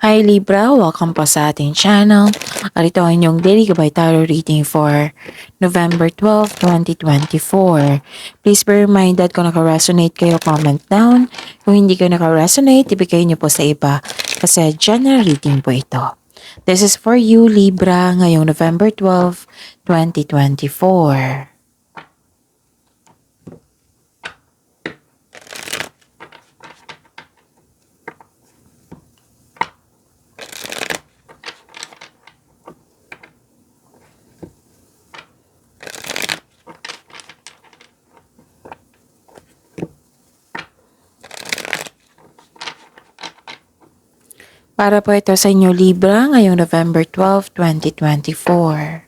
Hi Libra, welcome po sa ating channel. At ito ang inyong daily gabay tarot reading for November 12, 2024. Please be reminded kung naka-resonate kayo, comment down. Kung hindi kayo naka-resonate, ibigay niyo po sa iba kasi general reading po ito. This is for you Libra ngayong November 12, 2024. Para po ito sa inyo Libra ngayong November 12, 2024.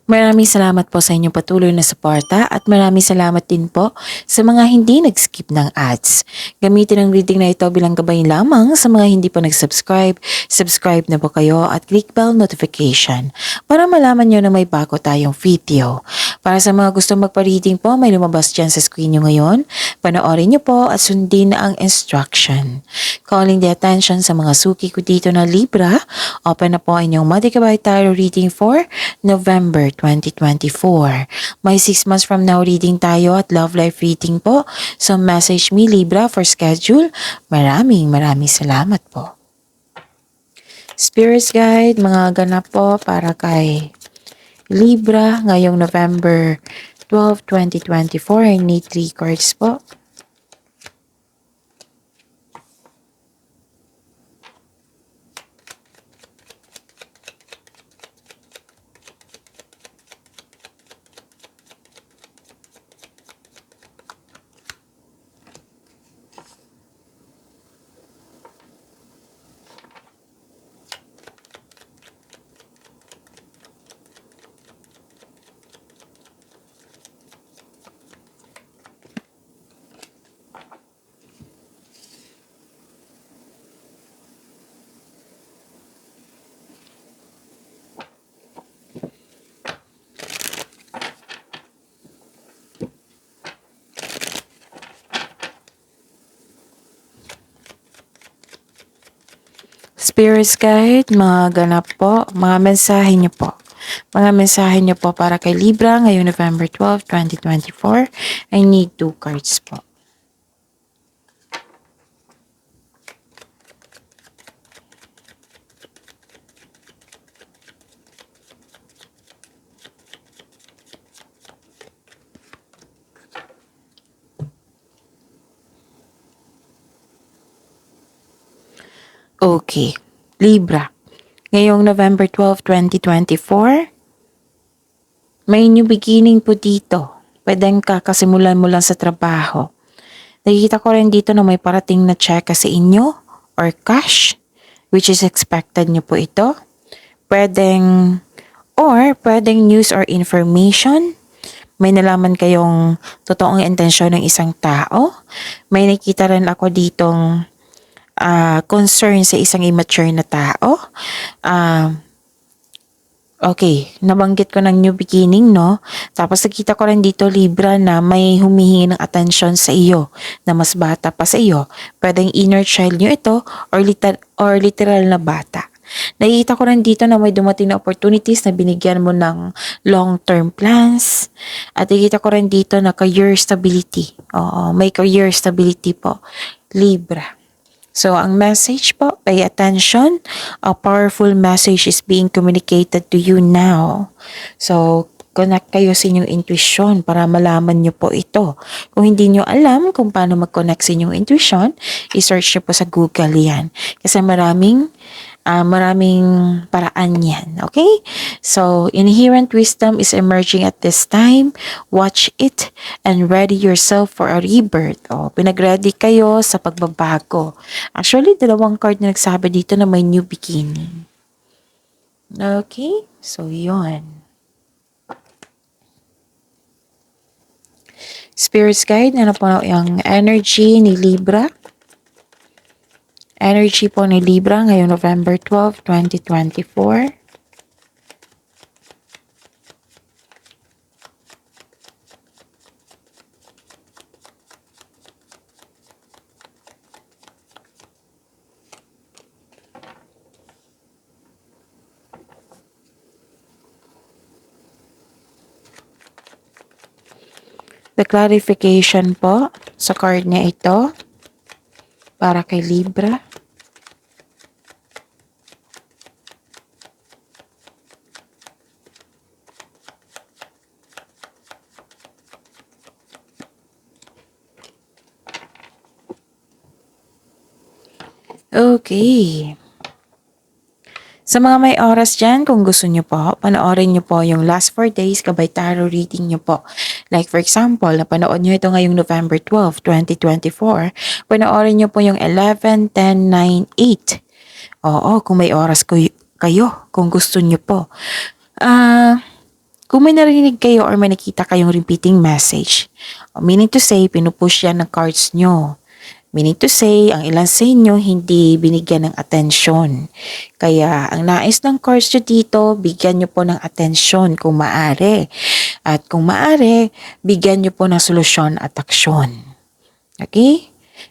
Maraming salamat po sa inyong patuloy na suporta at maraming salamat din po sa mga hindi nag-skip ng ads. Gamitin ang reading na ito bilang gabay lamang sa mga hindi pa nag-subscribe. Subscribe na po kayo at click bell notification para malaman nyo na may bago tayong video. Para sa mga gusto magpa-reading po, may lumabas dyan sa screen nyo ngayon. Panoorin nyo po at sundin ang instruction. Calling the attention sa mga suki ko dito na Libra, open na po inyong Madikabay Tarot reading for November 2024. May 6 months from now reading tayo at love life reading po. So message me Libra for schedule. Maraming salamat po. Spirits Guide, mga ganap po para kay Libra ngayong November 12, 2024. I need 3 cards po. Spirits Guide, mga ganap po, mga mensahe niyo po. Mga mensahe niyo po para kay Libra ngayong November 12, 2024. I need 2 cards po. Okay, Libra. Ngayong November 12, 2024, may new beginning po dito. Pwedeng kakasimulan mo lang sa trabaho. Nakikita ko rin dito na may parating na check sa inyo or cash, which is expected nyo po ito. Pwedeng news or information. May nalaman kayong totoong intensyon ng isang tao. May nakita rin ako ditong concern sa isang immature na tao. Okay, nabanggit ko ng new beginning, no? Tapos nakita ko rin dito, Libra, na may humihingi ng atensyon sa iyo na mas bata pa sa iyo. Pwedeng inner child nyo ito or literal na bata. Nakikita ko rin dito na may dumating na opportunities na binigyan mo ng long-term plans. At nakikita ko rin dito na career stability. Oo, may career stability po, Libra. So, ang message po, pay attention. A powerful message is being communicated to you now. So, connect kayo sa inyong intuition para malaman nyo po ito. Kung hindi nyo alam kung paano mag-connect sa inyong intuition, i-search nyo po sa Google yan. Kasi maraming paraan yan. Okay? So, inherent wisdom is emerging at this time. Watch it and ready yourself for a rebirth. Pinag-ready kayo sa pagbabago. Actually, 2 card na nagsabi dito na may new beginning. Okay? So, yun. Spirits Guide, ano po yung energy ni Libra? Energy po ni Libra ngayong November 12, 2024. The clarification po sa card niya ito para kay Libra. Okay. Sa mga may oras dyan, kung gusto nyo po, panoorin nyo po yung last 4 days kabay tarot reading nyo po. Like for example, napanood nyo ito ngayong November 12, 2024. Panoorin nyo po yung 11, 10, 9, 8. Oo, kung may oras kayo, kung gusto nyo po. Kung may narinig kayo or may nakita kayong repeating message, meaning to say, pinupush yan ng cards nyo. Meaning to say, ang ilan sa inyo hindi binigyan ng atensyon. Kaya ang nais ng cards nyo dito, bigyan nyo po ng atensyon kung maaari. At kung maaari, bigyan nyo po ng solusyon at aksyon. Okay?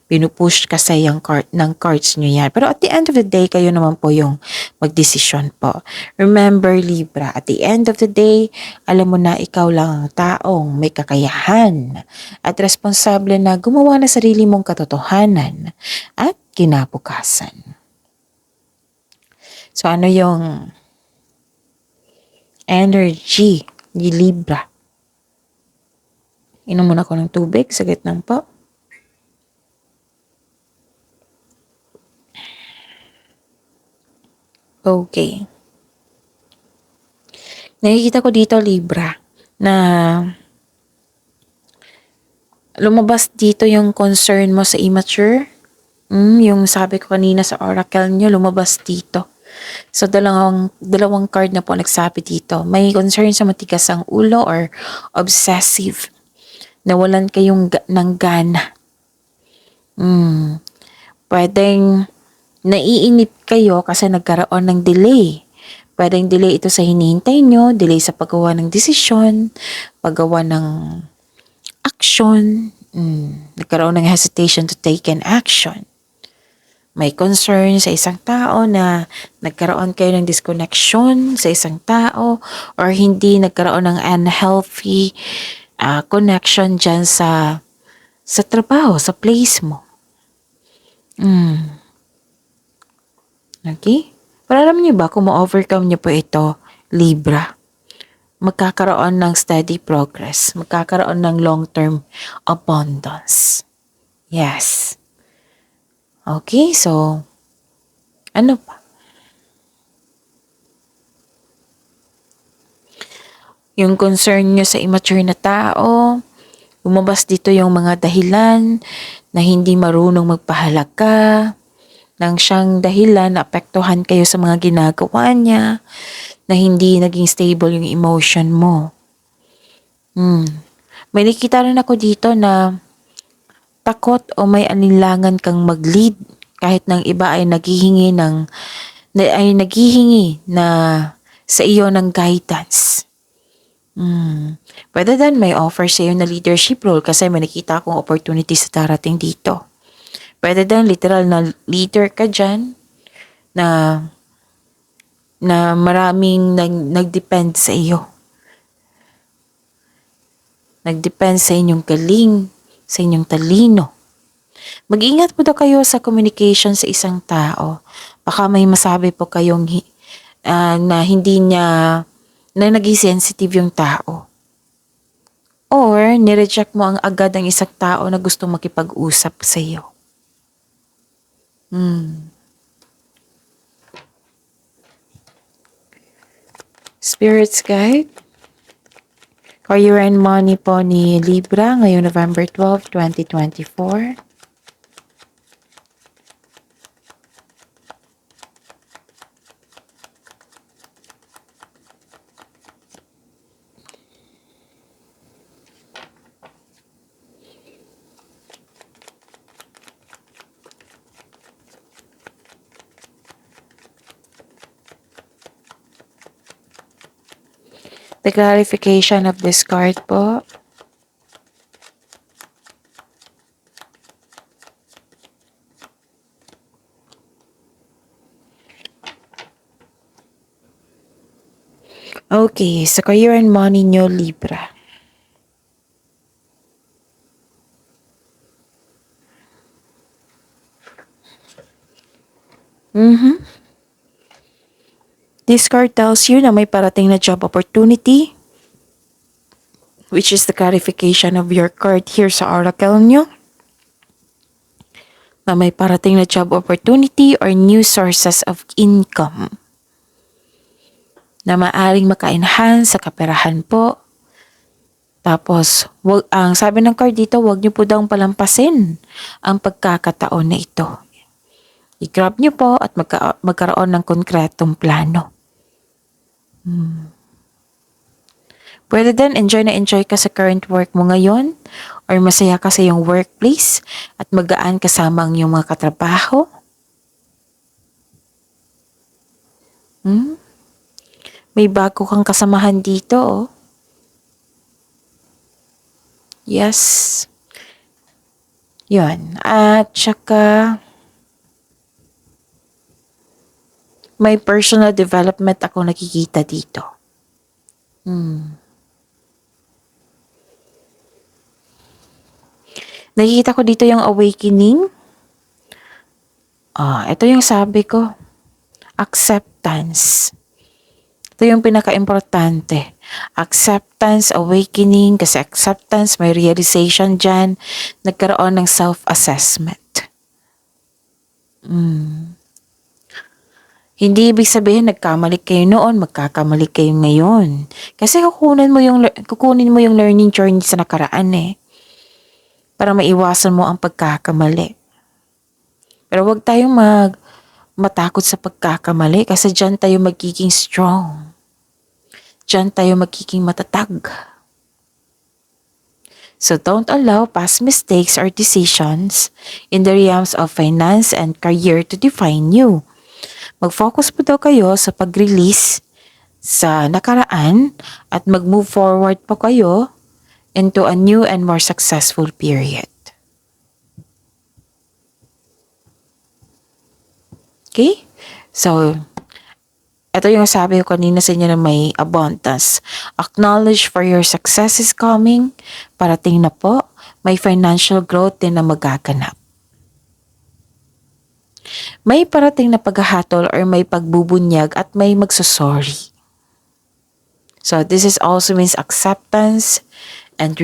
Pinupush kasi yung ng cards nyo yan. Pero at the end of the day, kayo naman po yung magdesisyon po. Remember, Libra, at the end of the day, alam mo na ikaw lang ang taong may kakayahan at responsable na gumawa ng sarili mong katotohanan at kinabukasan. So ano yung energy ni Libra? Inom muna ko ng tubig, saglit lang po. Okay. Nakikita ko dito, Libra, na lumabas dito yung concern mo sa immature. Yung sabi ko kanina sa oracle nyo, lumabas dito. So, dalawang card na po nagsabi dito. May concern sa matigas ang ulo or obsessive. Nawalan kayong ng gana. Pwedeng naiinip kayo kasi nagkaroon ng delay. Pwedeng delay ito sa hinihintay nyo, delay sa paggawa ng desisyon, paggawa ng action, nagkaroon ng hesitation to take an action. May concern sa isang tao na nagkaroon kayo ng disconnection sa isang tao or hindi nagkaroon ng unhealthy connection dyan sa trabaho, sa place mo. Okay? Pero alam niyo ba kung ma-overcome niyo po ito, Libra, magkakaroon ng steady progress, magkakaroon ng long-term abundance. Yes. Okay, so, ano pa? Yung concern nyo sa immature na tao, lumabas dito yung mga dahilan na hindi marunong magpahalaga, nang siyang dahilan na apektuhan kayo sa mga ginagawa niya, na hindi naging stable yung emotion mo. May nakita rin ako dito na takot o may alinlangan kang mag-lead kahit ng iba ay naghihingi na sa iyo ng guidance. Pwede din may offer sa iyo na leadership role kasi may nakita akong opportunity sa darating dito. Pwede din literal na leader ka dyan na maraming nagdepend sa iyo. Nagdepend sa inyong galing, sa inyong talino. Mag-ingat po daw kayo sa communication sa isang tao. Baka may masabi po kayong na hindi niya, na naging sensitive yung tao. Or nireject mo ang agad ang isang tao na gustong makipag-usap sa iyo. Spirits Guide. Career and Money po ni Libra ngayong November 12, 2024. The clarification of this card po. Okay, sa career and money nyo, Libra. Mhm. This card tells you na may parating na job opportunity, which is the clarification of your card here sa oracle nyo, na may parating na job opportunity or new sources of income na maaring maka-enhance sa kaperahan po. Tapos, ang sabi ng card dito, wag niyo po daw palampasin ang pagkakataon na ito. I-grab niyo po at magkaroon ng konkretong plano. Pwede din enjoy na enjoy ka sa current work mo ngayon or masaya ka sa iyong workplace at magaan kasama ang iyong mga katrabaho. May bago kang kasamahan dito, oh. Yes. Yun. At saka, may personal development ako nakikita dito. Nakikita ko dito yung awakening. Ito yung sabi ko. Acceptance. Ito yung pinaka-importante. Acceptance, awakening, kasi acceptance, may realization dyan. Nagkaroon ng self-assessment. Hindi ibig sabihin nagkamali kayo noon, magkakamali kayo ngayon. Kasi kukunin mo yung learning journey sa nakaraan para maiwasan mo ang pagkakamali. Pero huwag tayong matakot sa pagkakamali kasi dyan tayo magiging strong. Dyan tayo magiging matatag. So don't allow past mistakes or decisions in the realms of finance and career to define you. Mag-focus po daw kayo sa pag-release sa nakaraan at mag-move forward po kayo into a new and more successful period. Okay? So, ito yung sabi ko kanina sa inyo na may abundance. Acknowledge for your success is coming. Parating na po. May financial growth din na magaganap. May parating na paghahatol or may pagbubunyag at may magsusorry. So this is also means acceptance and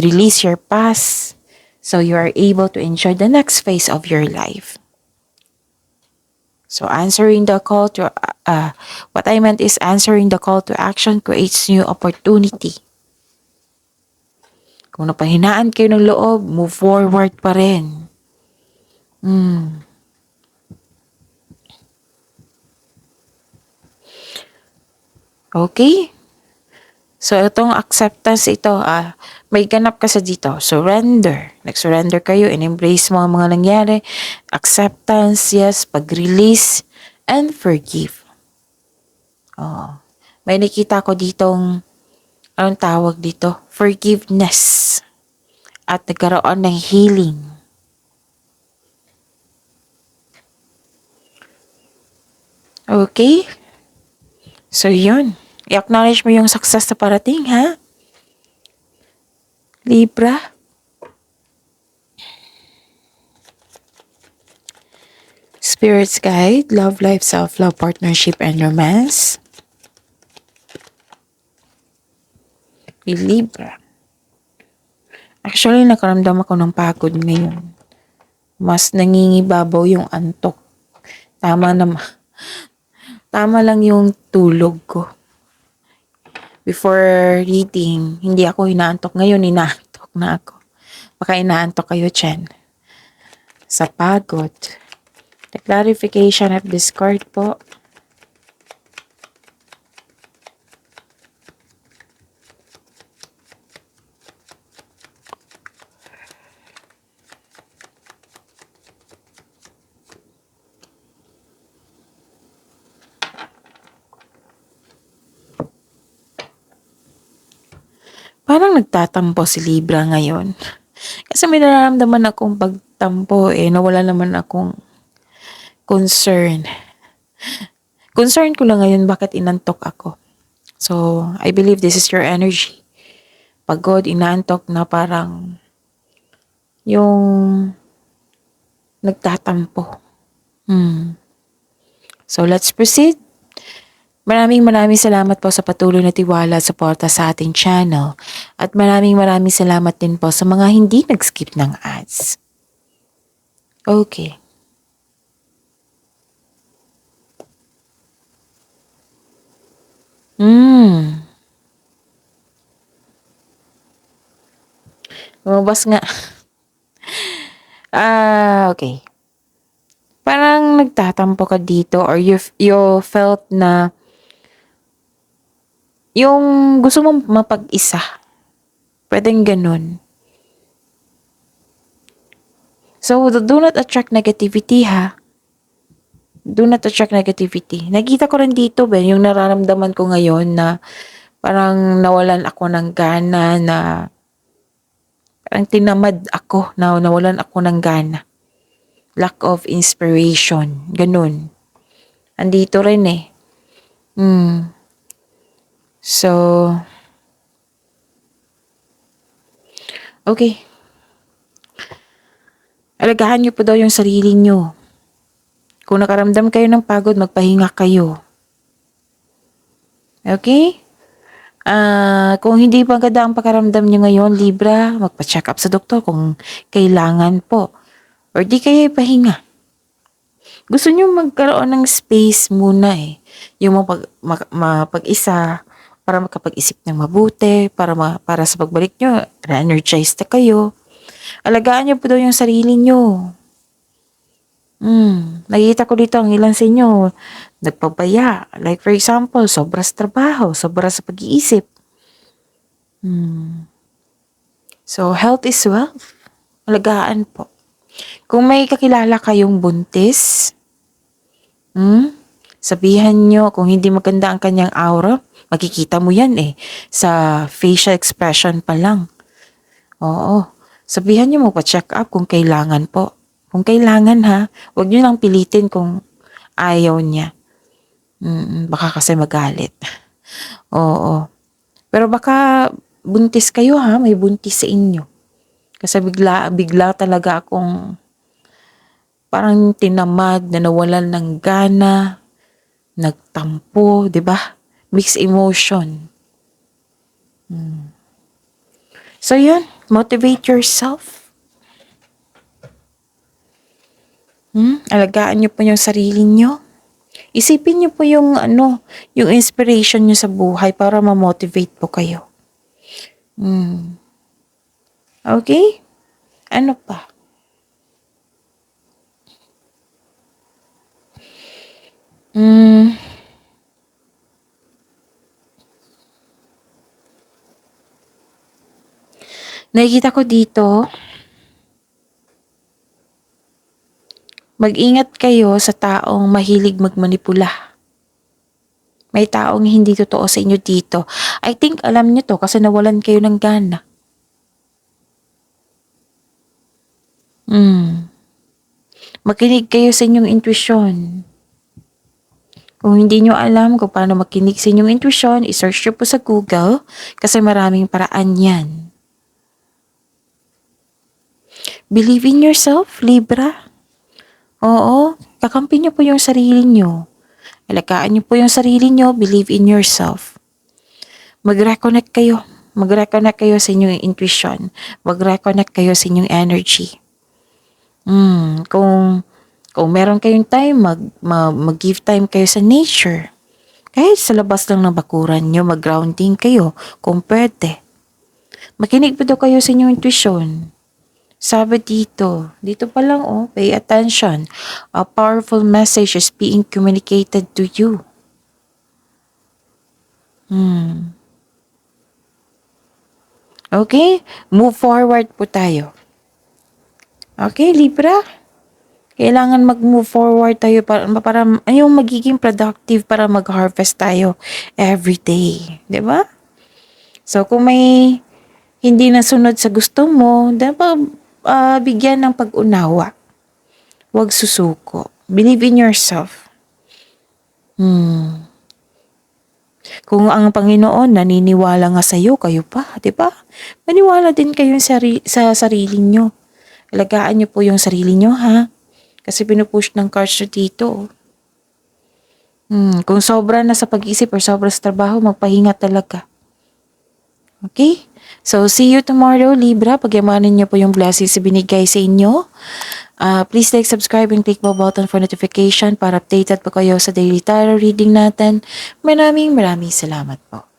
release your past so you are able to enjoy the next phase of your life. So answering the call to, what I meant is answering the call to action creates new opportunity. Kung napahinaan kayo ng loob, move forward pa rin. Okay? So, itong acceptance ito, may ganap kasi dito. Surrender. Nag-surrender kayo, in-embrace mo ang mga nangyari. Acceptance, yes, pag-release, and forgive. May nakita ko ditong, anong tawag dito? Forgiveness. At nagkaroon ng healing. Okay? So, yun. I-acknowledge mo yung success na parating, ha? Libra. Spirit's Guide, Love Life, Self-Love, Partnership, and Romance. Libra. Actually, nakaramdam ako ng pagod ngayon. Mas nangingibabaw yung antok. Tama lang yung tulog ko. Before reading, hindi ako inaantok. Ngayon, inaantok na ako. Baka inaantok kayo, Chen. Sa pagod. The clarification of this card po. Parang nagtatampo si Libra ngayon. Kasi may nararamdaman akong pagtampo nawala naman akong concern. Concern ko lang ngayon bakit inantok ako. So, I believe this is your energy. Pagod, inaantok na parang yung nagtatampo. So let's proceed. Maraming salamat po sa patuloy na tiwala at suporta sa ating channel. At maraming salamat din po sa mga hindi nag-skip ng ads. Okay. Lumabas nga. Okay. Parang nagtatampo ka dito or you felt na yung gusto mong mapag-isa. Pwedeng ganun. So, do not attract negativity ha. Do not attract negativity. Nakita ko rin dito, Ben, yung nararamdaman ko ngayon na parang nawalan ako ng gana na parang tinamad ako na nawalan ako ng gana. Lack of inspiration. Ganun. Andito rin eh. So, okay. Alagaan niyo po daw yung sarili niyo. Kung nakaramdam kayo ng pagod, magpahinga kayo. Okay? Kung hindi maganda ang pakaramdam niyo ngayon, Libra, magpa-check up sa doktor kung kailangan po. Or di kayo ipahinga. Gusto niyo magkaroon ng space muna eh. Yung mapag-isa, para makapag-isip ng mabuti, para sa pagbalik niyo, re-energize na kayo. Alagaan niyo po daw yung sarili niyo. Nakikita ko dito ang ilan sa inyo, nagpabaya. Like for example, sobra sa trabaho, sobra sa pag-iisip. So, health is wealth. Alagaan po. Kung may kakilala kayong buntis, sabihan nyo, kung hindi maganda ang kanyang aura, makikita mo yan eh, sa facial expression pa lang. Oo. Sabihan nyo magpa-check up kung kailangan po. Kung kailangan ha, huwag nyo lang pilitin kung ayaw niya. Baka kasi magalit. Oo. Pero baka buntis kayo ha, may buntis sa inyo. Kasi bigla talaga akong parang tinamad, na nawalan ng gana, nagtampo, 'di ba? Mixed emotion. So yun, motivate yourself. Alagaan niyo po yung sarili niyo. Isipin niyo po yung yung inspiration niyo sa buhay para ma-motivate po kayo. Okay? Ano pa? Nakikita ko dito, mag-ingat kayo sa taong mahilig magmanipula. May taong hindi totoo sa inyo dito. I think alam niyo to kasi nawalan kayo ng gana. Makinig kayo sa inyong intuition. Kung hindi nyo alam kung paano makinig sa inyong intuition, i-search nyo po sa Google kasi maraming paraan yan. Believe in yourself, Libra. Oo, kakampi nyo po yung sarili nyo. Alagaan nyo po yung sarili nyo, believe in yourself. Mag-reconnect kayo. Mag-reconnect kayo sa inyong intuition. Mag-reconnect kayo sa inyong energy. Kung meron kayong time, mag-give time kayo sa nature. Kahit sa labas lang ng bakuran nyo, mag-grounding kayo kung pwede. Makinig pa daw kayo sa inyong intuition. Sabi dito pa lang pay attention. A powerful message is being communicated to you. Okay? Move forward po tayo. Okay, Libra? Kailangan mag-move forward tayo para yung magiging productive para mag-harvest tayo every day. 'Di ba? So, kung may hindi nasunod sa gusto mo, dapat bigyan ng pag-unawa. Huwag susuko. Believe in yourself. Kung ang Panginoon naniniwala nga sa iyo, kayo pa, 'di ba? Maniwala din kayo sa sarili nyo. Alagaan nyo po yung sarili nyo, ha? Kasi pinupush ng cards nyo dito. Kung sobra na sa pag-isip or sobra sa trabaho, magpahinga talaga. Okay? So, see you tomorrow, Libra. Pagyamanin niyo po yung blessings na binigay sa inyo. Please like, subscribe, and click the button for notification para updated po kayo sa daily tarot reading natin. Maraming salamat po.